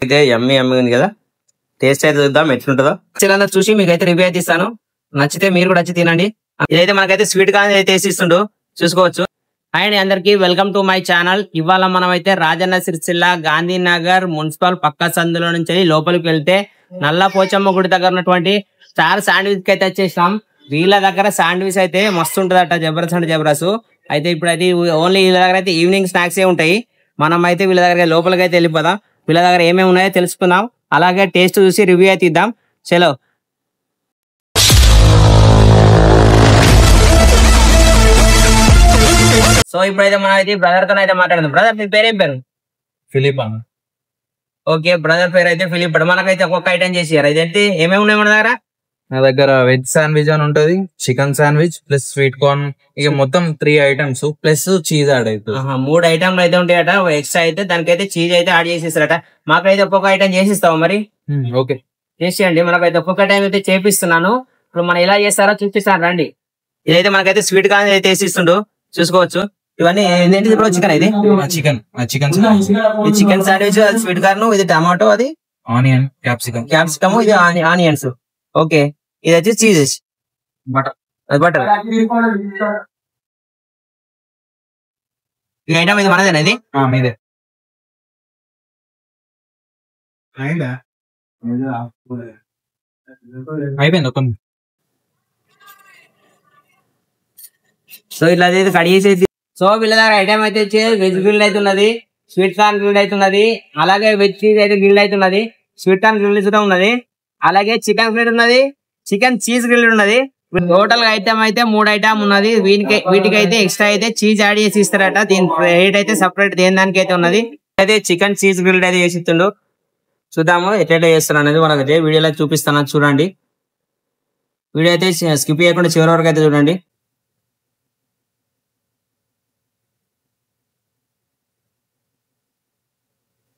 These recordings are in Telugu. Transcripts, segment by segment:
అయితే యమ్మీ యమ్మీ ఉంది కదా, టేస్ట్ అయితే చూద్దాం ఎట్లుంటుందో. ఇలా చూసి మీకైతే రివ్యూ అయితే ఇస్తాను. నచ్చితే మీరు కూడా వచ్చి తినండి. ఇదైతే మనకైతే స్వీట్ కార్న్ అయితే వేసిస్తుండు, చూసుకోవచ్చు. అండ్ అందరికి వెల్కమ్ టు మై ఛానల్. ఇవాళ మనం అయితే రాజన్న సిరిసిల్ల గాంధీనగర్ మున్సిపల్ పక్క సందులో నుంచి లోపలికి వెళ్తే నల్ల పోచమ్మ గుడి దగ్గర ఉన్నటువంటి స్టార్ శాండ్విచ్ కి అయితే వచ్చేసాం. వీళ్ళ దగ్గర శాండ్విచ్ అయితే మస్తు ఉంటదట, జబర్దస్త్ అంటే జబర్దస్త్. అయితే ఇప్పుడైతే ఓన్లీ వీళ్ళ దగ్గర అయితే ఈవినింగ్ స్నాక్స్ ఏ ఉంటాయి. మనం అయితే వీళ్ళ దగ్గర లోపలికి అయితే వెళ్ళిపోదాం. వీళ్ళ దగ్గర ఏమేమి ఉన్నాయో తెలుసుకుందాం, అలాగే టేస్ట్ చూసి రివ్యూ అయితే ఇద్దాం. చలో. సో ఇప్పుడైతే మనం అయితే బ్రదర్ తో అయితే మాట్లాడదాం. బ్రదర్ మీ పేరేం పేరు? ఫిలిప్ అన్న. ఓకే, బ్రదర్ పేరు అయితే ఫిలిప్. మనకైతే ఒక్కొక్క ఐటమ్ చేసారు. ఇదైతే ఏమేమి ఉన్నాయి మన దగ్గర? నా దగ్గర వెజ్ శాండ్విచ్ అని ఉంటది, chicken sandwich plus sweet corn, ఇక మొత్తం 3 ఐటమ్స్ ప్లస్ చీజ్ యాడ్ అవుతుంది. 3 ఐటమ్లు అయితే ఉంటాయట. ఎక్స్ట్రా అయితే దానికైతే చీజ్ అయితే యాడ్ చేసిస్తారట. మాకైతే ఒక్కొక్క ఐటమ్ చేసిస్తావు మరి? ఓకే చేసేయండి. మనకైతే ఒక్కొక్క టైం అయితే చేపిస్తున్నాను. ఇప్పుడు మనం ఎలా చేస్తారో చూపిస్తాను రండి. ఇదైతే మనకైతే స్వీట్ కార్న్ అయితే వేసిస్తుండు, చూసుకోవచ్చు. ఇవన్నీ ఏంటి ఇప్పుడు? చికెన్ ఇది చికెన్ చికెన్ శాండ్విచ్, అది స్వీట్ కార్న్, ఇది టమాటో, అది ఆనియన్, క్యాప్సికమ్, ఇది ఆనియన్స్. ఓకే, ఇది వచ్చి చీజ్, బటర్. ఈ ఐటమ్ ఇది మనదేనా? ఇది మీదే. అయిపోయింది ఒక. సో ఇట్లా అయితే కట్ చేసేది. సో వీళ్ళ దగ్గర ఐటమ్ అయితే వచ్చి వెజ్ గ్రిల్డ్ అయితే ఉన్నది, స్వీట్ కార్న్ గ్రిల్డ్ అయితే ఉన్నది, అలాగే వెజ్ చీజ్ అయితే గ్రిల్డ్ అయితే ఉన్నది, స్వీట్ కార్న్ గ్రిల్డ్ కూడా ఉన్నది, అలాగే చికెన్ గ్రిల్డ్ ఉన్నది, చికెన్ చీజ్ గ్రిల్డ్ ఉన్నది. టోటల్ గా ఐటమ్ అయితే 3 ఐటమ్ ఉన్నది. వీటికైతే ఎక్స్ట్రా అయితే చీజ్ యాడ్ చేసి ఇస్తారట. దీని రేట్ అయితే సపరేట్ దేని దానికి అయితే ఉన్నది. అయితే చికెన్ చీజ్ గ్రిల్డ్ అయితే చేసిస్తుండు. చూద్దాము ఎట్లా చేస్తాను అనేది. మనకైతే వీడియోలో చూపిస్తాను, చూడండి. వీడియో అయితే స్కిప్ చేయకుండా చివరి వరకు అయితే చూడండి.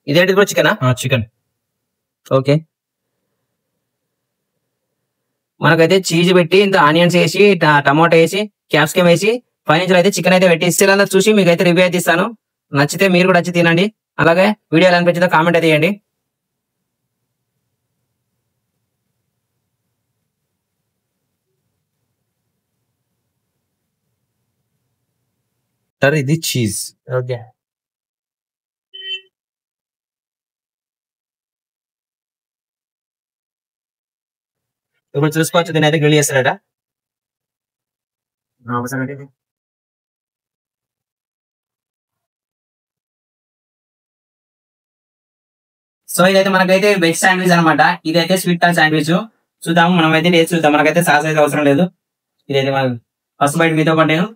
ఇదేంటి కూడా చికెనా? చికెన్. ఓకే, మనకైతే చీజ్ పెట్టి ఇంత ఆనియన్స్ వేసి, టమాటో వేసి, క్యాప్సికమ్ వేసి, పైనుంచి అయితే చికెన్ అయితే పెట్టి ఇస్తే చూసి మీకు అయితే రివ్యూ అయితే ఇస్తాను. నచ్చితే మీరు కూడా వచ్చి తినండి. అలాగే వీడియో ఎలా అనిపించిందో కామెంట్ అయితే చేయండి. ఇది చీజ్. ఓకే, ఇప్పుడు చూసుకోవచ్చు. దీని అయితే గ్రిల్ చేస్తారట. సో ఇదైతే మనకైతే వెజ్ శాండ్విచ్ అనమాట. ఇదైతే స్వీట్ కార్న్ శాండ్విచ్. చూద్దాము, మనం అయితే టేస్ట్ చూద్దాం. మనకైతే సాస్ అయితే అవసరం లేదు. ఇదైతే మనం ఫస్ట్ బయట మీతో పాటు నేను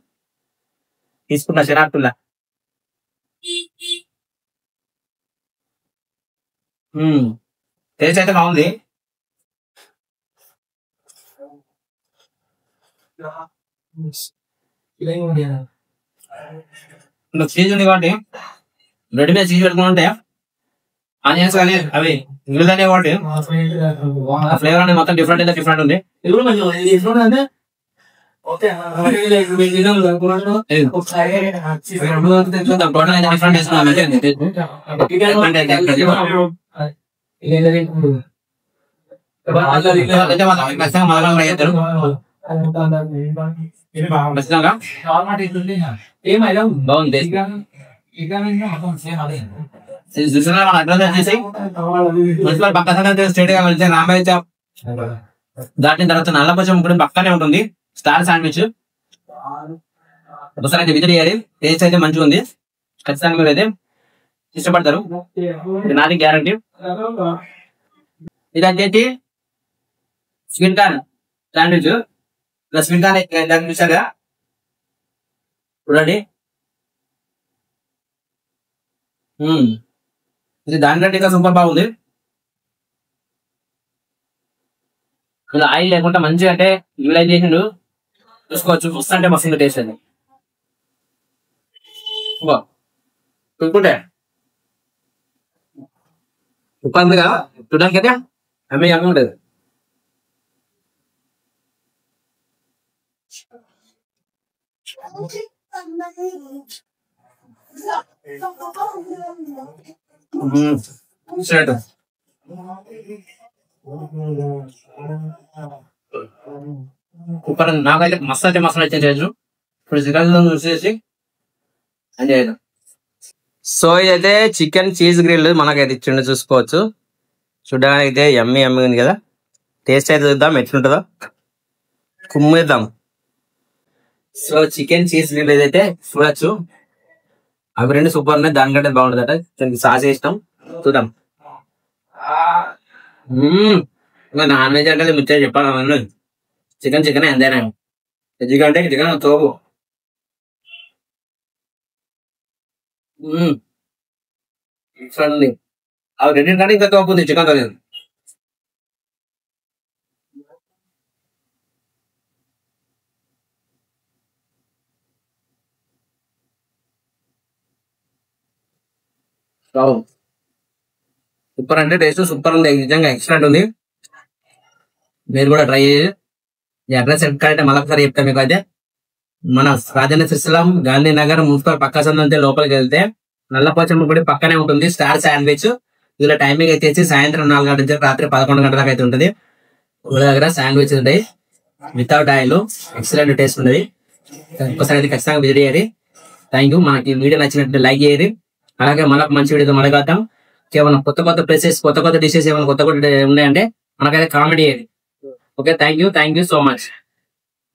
తీసుకున్నా శనార్థుల్లా. టేస్ట్ అయితే బాగుంది. చీజ్ ఉంది కాబట్టి బ్రెడ్ మీద చీజ్ పెట్టుకుని ఉంటే ఆనియన్స్ కానీ అవి మిగిలిదానే కాబట్టి ఫ్లేవర్ అనేది మొత్తం డిఫరెంట్ అయితే డిఫరెంట్ ఉంది. దాటిన తర్వాత నల్లపచ్చం కూడా పక్కనే ఉంటుంది. స్టార్ శాండ్విచ్ ఒకసారి అయితే విజిట్ చేయాలి. టేస్ట్ అయితే మంచిగా ఉంది. ఖచ్చితంగా మీరు అయితే ఇష్టపడతారు, నాది గ్యారంటీ. ఇది వచ్చేసి sweet corn sandwich. Sweet corn చూసారు కదా, చూడండి. ఇది దానికంటే ఇంకా సూపర్ బాగుంది. ఇలా ఆయిల్ లేకుండా మంచిగా అంటే యూటిలైజ్ చేసిండు, చూసుకోవచ్చు. మస్తు అంటే మస్తు టేస్ట్ అది. చూసుకుంటే ఉప్పందుగా చూడడానికి అయితే అమ్మే ఉంటుంది. సూపర్. నాకైతే మస్తు అయితే మస్తు నచ్చింది టేస్ట్. ఇప్పుడు చికెన్ చూసేసి ఎంజాయ్ చేద్దాం. సో ఇదైతే చికెన్ చీజ్ గ్రిల్ మనకైతే ఇచ్చిండు, చూసుకోవచ్చు. చూడడానికి అయితే యమ్మీ యమ్మీ ఉంది కదా. టేస్ట్ అయితే చూద్దాం ఎట్లుంటుందో, కుమ్మేద్దాం. సో చికెన్ చీజ్ గ్రిల్ ఏదైతే చూడొచ్చు, అవి రెండు సూపర్ ఉన్నాయి. దానికంటే బాగుంటుందట. దానికి సాస్ వేసినాం, చూద్దాం. నాన్ వెజ్ అంటే ముచ్చట చెప్పాలి. చికెన్ చికెన్ ఎంతైనా, చికెన్ అంటే చికెన్ తోపు. అవి రెండు కంటే ఇంకా తోపు ఉంది చికెన్ తో. సూపర్ అంటే టేస్ట్ సూపర్ ఉంది, నిజంగా ఎక్సలెంట్ ఉంది. మీరు కూడా ట్రై చేసి. ఈ అడ్రస్ ఎక్కడంటే మళ్ళొకసారి చెప్తాను మీకు. అయితే మన రాజన్న సిరిసిల్లం గాంధీనగర్ మున్సిపల్ పక్క సందంతే లోపలికి వెళ్తే నల్లపోచమ్మ గుడి పక్కనే ఉంటుంది స్టార్ శాండ్విచ్. ఇందులో టైమింగ్ అయితే సాయంత్రం 4 గంటల నుంచి రాత్రి 11 గంటల దాకా అయితే ఉంటుంది. గుడి దగ్గర శాండ్విచ్ ఉంటాయి వితౌట్ ఆయిల్, ఎక్సలెంట్ టేస్ట్ ఉంటుంది. ఒక్కసారి అయితే ఖచ్చితంగా విజిట్ చేయాలి. Thank you. మనకి వీడియో నచ్చినట్టు లైక్ చేయాలి. అలాగే మనకు మంచి వీడియోతో మళ్ళీ కేవలం కొత్త కొత్త ప్లేసెస్, కొత్త కొత్త డిషెస్ ఏమైనా కొత్త కొత్త ఉన్నాయంటే మనకైతే కామెడీ చేయాలి. Okay, thank you so much.